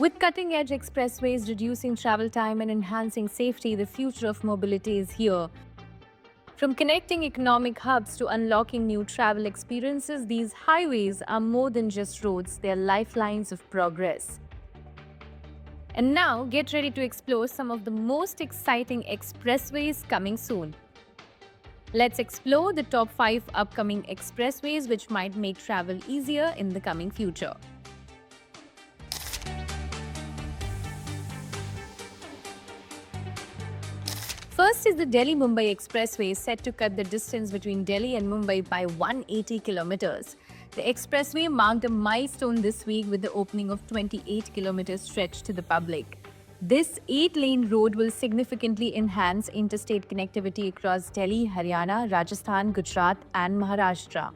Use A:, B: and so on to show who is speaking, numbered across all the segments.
A: With cutting-edge expressways reducing travel time and enhancing safety, the future of mobility is here. From connecting economic hubs to unlocking new travel experiences, these highways are more than just roads, they are lifelines of progress. And now, get ready to explore some of the most exciting expressways coming soon. Let's explore the top 5 upcoming expressways which might make travel easier in the coming future. First is the Delhi-Mumbai Expressway, set to cut the distance between Delhi and Mumbai by 180 kilometers. The expressway marked a milestone this week with the opening of 28-kilometer stretch to the public. This 8-lane road will significantly enhance interstate connectivity across Delhi, Haryana, Rajasthan, Gujarat and Maharashtra.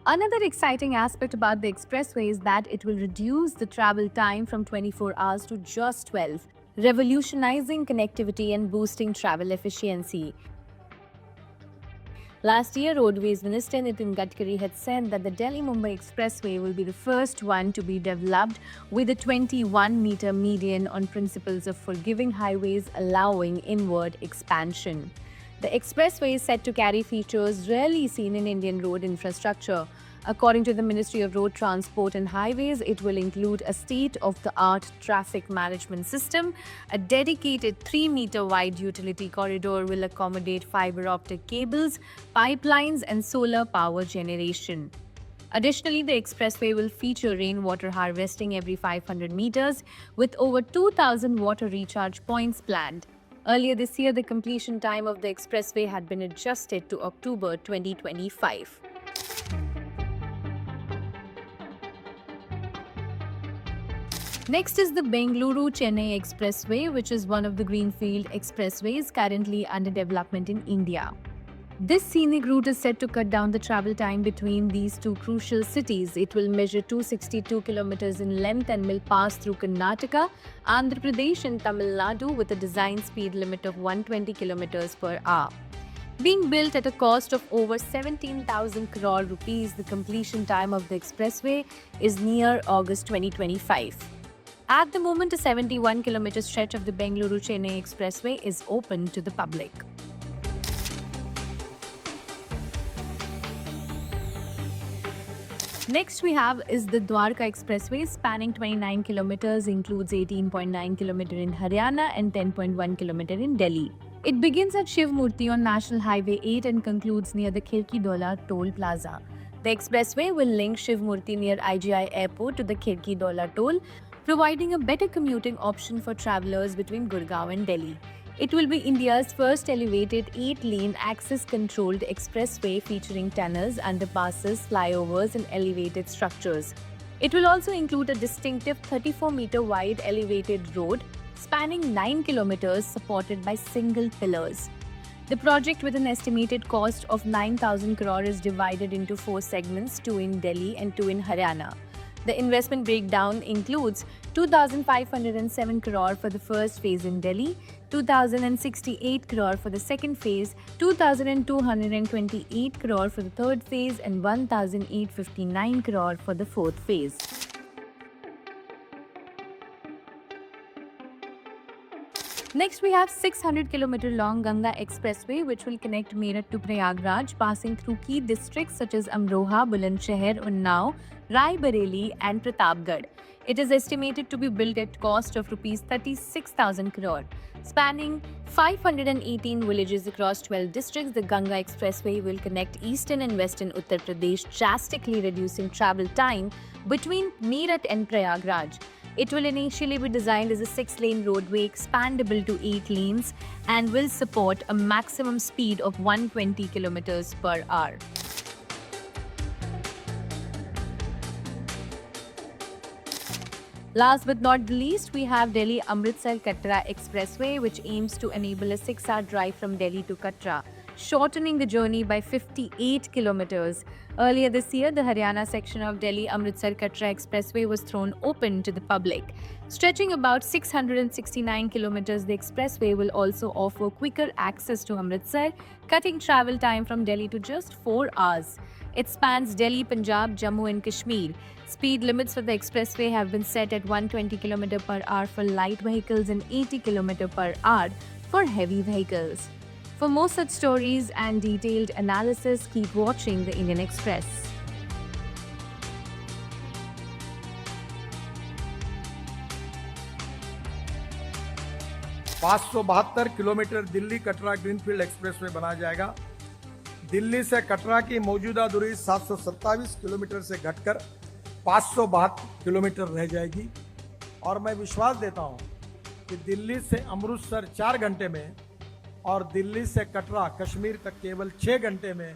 A: Another exciting aspect about the expressway is that it will reduce the travel time from 24 hours to just 12, revolutionizing connectivity and boosting travel efficiency. Last year, Roadways Minister Nitin Gadkari had said that the Delhi-Mumbai Expressway will be the first one to be developed with a 21-meter median on principles of forgiving highways allowing inward expansion. The expressway is set to carry features rarely seen in Indian road infrastructure. According to the Ministry of Road Transport and Highways, it will include a state-of-the-art traffic management system. A dedicated 3-meter wide utility corridor will accommodate fiber optic cables, pipelines, and solar power generation. Additionally, the expressway will feature rainwater harvesting every 500 meters, with over 2,000 water recharge points planned. Earlier this year, the completion time of the expressway had been adjusted to October 2025. Next is the Bengaluru-Chennai Expressway, which is one of the greenfield expressways currently under development in India. This scenic route is set to cut down the travel time between these two crucial cities. It will measure 262 kilometers in length and will pass through Karnataka, Andhra Pradesh and Tamil Nadu with a design speed limit of 120 kilometers per hour. Being built at a cost of over 17,000 crore rupees, the completion time of the expressway is near August 2025. At the moment, a 71-kilometer stretch of the Bengaluru-Chennai Expressway is open to the public. Next we have is the Dwarka Expressway, spanning 29 kilometers, includes 18.9 kilometers in Haryana and 10.1 kilometers in Delhi. It begins at Shiv Murti on National Highway 8 and concludes near the Khirki Dola Toll Plaza. The expressway will link Shiv Murti near IGI Airport to the Khirki Dola Toll, providing a better commuting option for travelers between Gurgaon and Delhi. It will be India's first elevated 8-lane access-controlled expressway featuring tunnels, underpasses, flyovers and elevated structures. It will also include a distinctive 34-meter wide elevated road spanning 9 kilometers supported by single pillars. The project, with an estimated cost of 9,000 crore, is divided into 4 segments, 2 in Delhi and 2 in Haryana. The investment breakdown includes 2,507 crore for the first phase in Delhi, 2,068 crore for the second phase, 2,228 crore for the third phase and 1,859 crore for the fourth phase. Next, we have 600-kilometer long Ganga Expressway, which will connect Meerut to Prayagraj, passing through key districts such as Amroha, Bulandshahr, Unnao, Rai Bareli and Pratapgarh. It is estimated to be built at cost of Rs 36,000 crore. Spanning 518 villages across 12 districts, the Ganga Expressway will connect eastern and western Uttar Pradesh, drastically reducing travel time between Meerut and Prayagraj. It will initially be designed as a 6-lane roadway expandable to 8 lanes and will support a maximum speed of 120 kilometers per hour. Last but not the least, we have Delhi-Amritsar-Katra Expressway, which aims to enable a 6-hour drive from Delhi to Katra, shortening the journey by 58 kilometers. Earlier this year, the Haryana section of Delhi-Amritsar-Katra Expressway was thrown open to the public. Stretching about 669 kilometers, the expressway will also offer quicker access to Amritsar, cutting travel time from Delhi to just 4 hours. It spans Delhi, Punjab, Jammu and Kashmir. Speed limits for the expressway have been set at 120 km per hour for light vehicles and 80 km per hour for heavy vehicles. For more such stories and detailed analysis, keep watching the Indian Express.
B: ₹572 kilometre Delhi Katra greenfield expressway बनाया जाएगा। दिल्ली से कटरा की मौजूदा दूरी 727 kilometre से घटकर 572 kilometre रह जाएगी और मैं विश्वास देता हूं कि दिल्ली से अमृतसर 4 घंटे में और दिल्ली से कटरा कश्मीर तक केवल 6 घंटे में